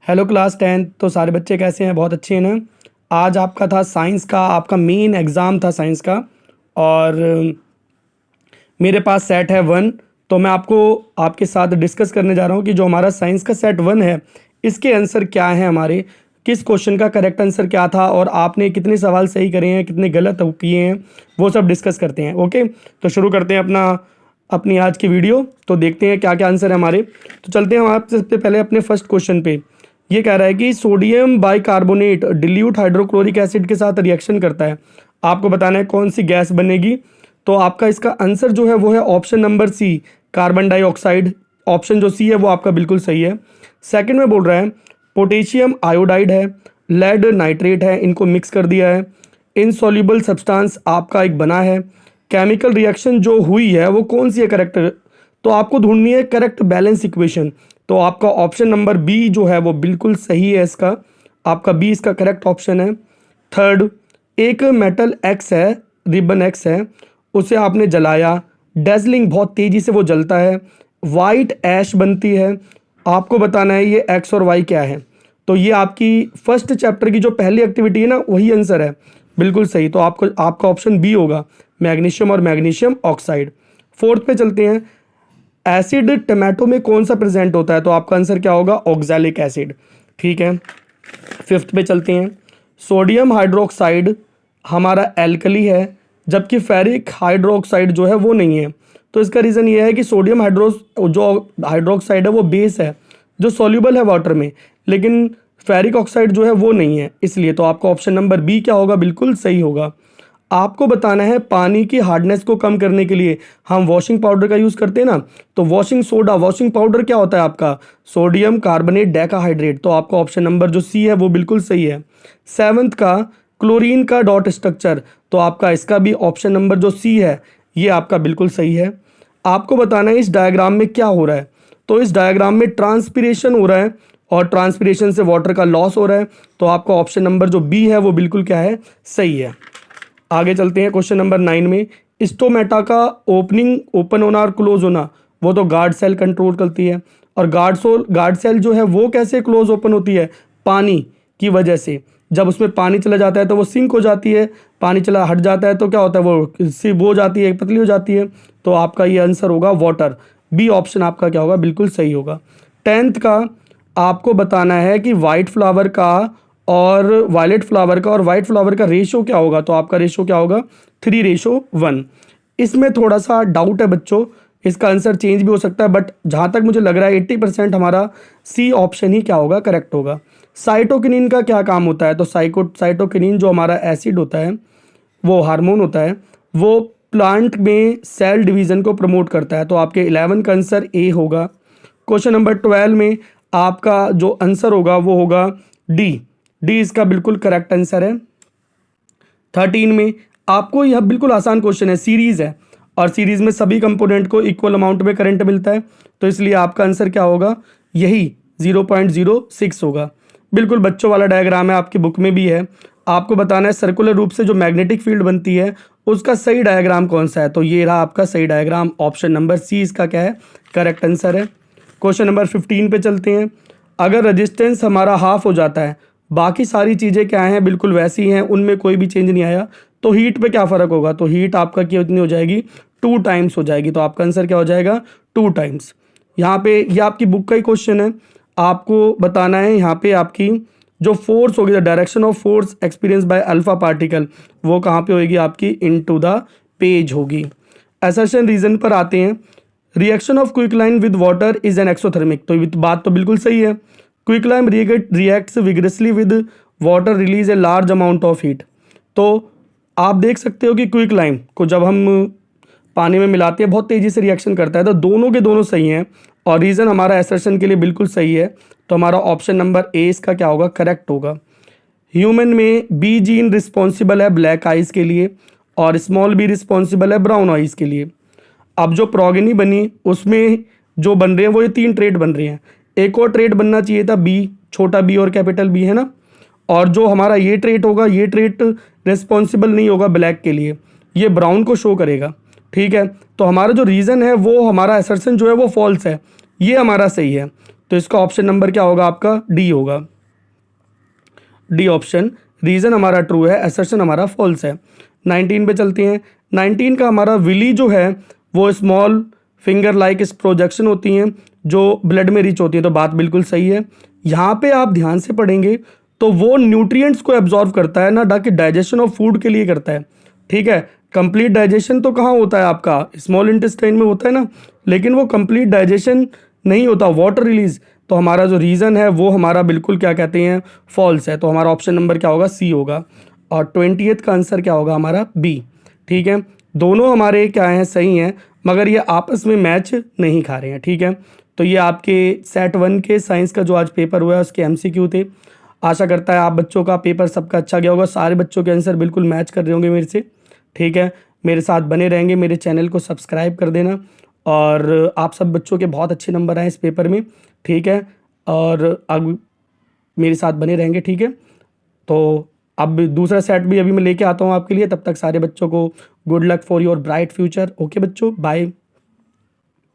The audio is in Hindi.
Hello class 10। तो सारे बच्चे कैसे हैं? बहुत अच्छे हैं ना। आज आपका था साइंस का, आपका मेन एग्ज़ाम था साइंस का। और मेरे पास सेट है 1। तो मैं आपको आपके साथ डिस्कस करने जा रहा हूँ कि जो हमारा साइंस का सेट 1 है, इसके आंसर क्या हैं, हमारे किस क्वेश्चन का करेक्ट आंसर क्या था और आपने कितने सवाल सही करे हैं, कितने गलत किए हैं, वो सब डिस्कस करते हैं। ओके, तो शुरू करते हैं अपनी आज की वीडियो। तो देखते हैं क्या क्या आंसर है हमारे। तो चलते हैं हम आपसे सबसे पहले अपने फर्स्ट क्वेश्चन पे। ये कह रहा है कि sodium bicarbonate dilute hydrochloric acid के साथ रिएक्शन करता है। आपको बताना है कौन सी गैस बनेगी। तो आपका इसका आंसर जो है वो है option number C, carbon dioxide. Option जो सी है वो आपका बिल्कुल सही है। सेकंड में बोल रहा है पोटेशियम आयोडाइड है, लेड नाइट्रेट है, इनको मिक्स कर दिया है। इनसॉल्युबल सब्सटेंस आपका एक बना है। केमिकल रिएक्शन जो हुई है वो कौन सी है करेक्ट। तो आपको ढूंढनी है करेक्ट बैलेंस इक्वेशन। तो आपका ऑप्शन नंबर बी जो है वो बिल्कुल सही है। इसका आपका बी इसका करेक्ट ऑप्शन है। थर्ड, एक मेटल एक्स है, रिबन एक्स है, उसे आपने जलाया, डेजलिंग बहुत तेज़ी से वो जलता है, वाइट ऐश बनती है। आपको बताना है ये एक्स और वाई क्या है। तो ये आपकी फर्स्ट चैप्टर की जो पहली एक्टिविटी है ना, वही आंसर है। बिल्कुल सही। तो आपका ऑप्शन बी होगा, मैग्नीशियम और मैग्नीशियम ऑक्साइड। फोर्थ पे चलते हैं, एसिड टमाटो में कौन सा प्रेजेंट होता है। तो आपका आंसर क्या होगा, ऑक्सैलिक एसिड। ठीक है। फिफ्थ पे चलते हैं, सोडियम हाइड्रोक्साइड हमारा एल्कली है, जबकि फेरिक हाइड्रोक्साइड जो है वो नहीं है। तो इसका रीज़न ये है कि सोडियम जो हाइड्रोक्साइड है वो बेस है जो सॉल्युबल है वाटर में, लेकिन फेरिक ऑक्साइड जो है वो नहीं है, इसलिए। तो आपका ऑप्शन नंबर बी क्या होगा, बिल्कुल सही होगा। आपको बताना है पानी की हार्डनेस को कम करने के लिए हम वॉशिंग पाउडर का यूज़ करते हैं ना। तो वॉशिंग सोडा, वॉशिंग पाउडर क्या होता है आपका, सोडियम कार्बोनेट डेकाहाइड्रेट। तो आपका ऑप्शन नंबर जो सी है वो बिल्कुल सही है। सेवंथ का क्लोरीन का डॉट स्ट्रक्चर। तो आपका इसका भी ऑप्शन नंबर जो सी है ये आपका बिल्कुल सही है। आपको बताना है इस डायग्राम में क्या हो रहा है। तो इस डायग्राम में ट्रांसपिरेशन हो रहा है और ट्रांसपिरेशन से वाटर का लॉस हो रहा है। तो आपका ऑप्शन नंबर जो बी है वो बिल्कुल क्या है, सही है। आगे चलते हैं क्वेश्चन नंबर 9 में। स्टोमेटा का ओपन होना और क्लोज होना वो तो गार्ड सेल कंट्रोल करती है। और गार्ड सेल जो है वो कैसे क्लोज ओपन होती है, पानी की वजह से। जब उसमें पानी चला जाता है तो वो सिंक हो जाती है, पानी चला हट जाता है तो क्या होता है, वो सिप हो जाती है, पतली हो जाती है। तो आपका ये आंसर होगा वाटर। बी ऑप्शन आपका क्या होगा, बिल्कुल सही होगा। 10th का आपको बताना है कि वाइट फ्लावर का और वायलेट फ्लावर का और वाइट फ्लावर का रेशो क्या होगा। तो आपका रेशो क्या होगा, 3:1। इसमें थोड़ा सा डाउट है बच्चों, इसका आंसर चेंज भी हो सकता है, बट जहाँ तक मुझे लग रहा है 80% हमारा सी ऑप्शन ही क्या होगा, करेक्ट होगा। साइटोकिनिन का क्या काम होता है। तो साइटोकिनिन जो हमारा एसिड होता है, वो हार्मोन होता है, वो प्लांट में सेल डिवीज़न को प्रमोट करता है। तो आपके 11 का आंसर ए होगा। क्वेश्चन नंबर 12 में आपका जो आंसर होगा वो होगा डी। डी इसका बिल्कुल करेक्ट आंसर है। 13 में आपको यह बिल्कुल आसान क्वेश्चन है, सीरीज़ है और सीरीज़ में सभी कंपोनेंट को इक्वल अमाउंट में करंट मिलता है। तो इसलिए आपका आंसर क्या होगा, यही 0.06 होगा। बिल्कुल बच्चों वाला डायग्राम है, आपकी बुक में भी है। आपको बताना है सर्कुलर रूप से जो मैग्नेटिक फील्ड बनती है उसका सही डायग्राम कौन सा है। तो ये रहा आपका सही डायग्राम, ऑप्शन नंबर सी इसका क्या है, करेक्ट आंसर है। क्वेश्चन नंबर 15 पे चलते हैं। अगर रजिस्टेंस हमारा हाफ हो जाता है, बाकी सारी चीज़ें क्या हैं, बिल्कुल वैसी हैं, उनमें कोई भी चेंज नहीं आया, तो हीट पे क्या फ़र्क होगा। तो हीट आपका कितनी हो जाएगी, 2 टाइम्स हो जाएगी। तो आपका आंसर क्या हो जाएगा, 2 टाइम्स। यहाँ पे ये आपकी बुक का ही क्वेश्चन है, आपको बताना है यहाँ पे आपकी जो फोर्स होगी, the direction of force experience by alpha particle, वो कहाँ पे होगी आपकी, इनटू द पेज होगी। असर्शन रीजन पर आते हैं। Reaction of quicklime with water is an exothermic. तो बात तो बिल्कुल सही है। Quicklime reacts vigorously with water release a large amount of heat. तो आप देख सकते हो कि क्विकलाइन को जब हम पानी में मिलाते हैं बहुत तेज़ी से रिएक्शन करता है। तो दोनों के दोनों सही हैं और रीज़न हमारा असर्शन के लिए बिल्कुल सही है। तो हमारा ऑप्शन नंबर ए इसका क्या होगा, करेक्ट होगा। ह्यूमन में बी जीन रिस्पॉन्सिबल है ब्लैक आइज़ के लिए और स्मॉल बी रिस्पॉन्सिबल है ब्राउन आइज़ के लिए। अब जो प्रोगेनी बनी उसमें जो बन रहे हैं वो ये 3 ट्रेट बन रहे हैं। एक और ट्रेट बनना चाहिए था बी, छोटा बी और कैपिटल बी, है ना। और जो हमारा ये ट्रेट होगा, ये ट्रेट रिस्पॉन्सिबल नहीं होगा ब्लैक के लिए, ये ब्राउन को शो करेगा। ठीक है। तो हमारा जो रीज़न है वो हमारा असर्शन जो है वो फॉल्स है, ये हमारा सही है। तो इसका ऑप्शन नंबर क्या होगा आपका? डी होगा, डी ऑप्शन। रीज़न हमारा ट्रू है, असर्शन हमारा फॉल्स है। 19 पे चलते हैं। 19 का हमारा विली जो है वो स्मॉल फिंगर लाइक इस प्रोजेक्शन होती हैं जो ब्लड में रीच होती है, तो बात बिल्कुल सही है। यहाँ पे आप ध्यान से पढ़ेंगे तो वो न्यूट्रिएंट्स को एब्जॉर्व करता है ना कि डाइजेशन ऑफ फूड के लिए करता है, ठीक है। कंप्लीट डाइजेशन तो कहाँ होता है आपका? स्मॉल इंटेस्टाइन में होता है ना, लेकिन वो कंप्लीट डाइजेशन नहीं होता, वाटर रिलीज। तो हमारा जो रीज़न है वो हमारा बिल्कुल क्या कहते हैं, फॉल्स है। तो हमारा ऑप्शन नंबर क्या होगा? सी होगा। और 20th का आंसर क्या होगा हमारा? बी, ठीक है। दोनों हमारे क्या हैं, सही हैं, मगर ये आपस में मैच नहीं खा रहे हैं, ठीक है। तो ये आपके सेट 1 के साइंस का जो आज पेपर हुआ है उसके MCQ थे। आशा करता है आप बच्चों का पेपर सबका अच्छा गया होगा, सारे बच्चों के आंसर बिल्कुल मैच कर रहे होंगे मेरे से, ठीक है। मेरे साथ बने रहेंगे, मेरे चैनल को सब्सक्राइब कर देना, और आप सब बच्चों के बहुत अच्छे नंबर आए इस पेपर में, ठीक है। और अब मेरे साथ बने रहेंगे, ठीक है। तो अब दूसरा सेट भी अभी मैं लेके आता हूँ आपके लिए, तब तक सारे बच्चों को good luck for your bright future. Okay बच्चों, बाय।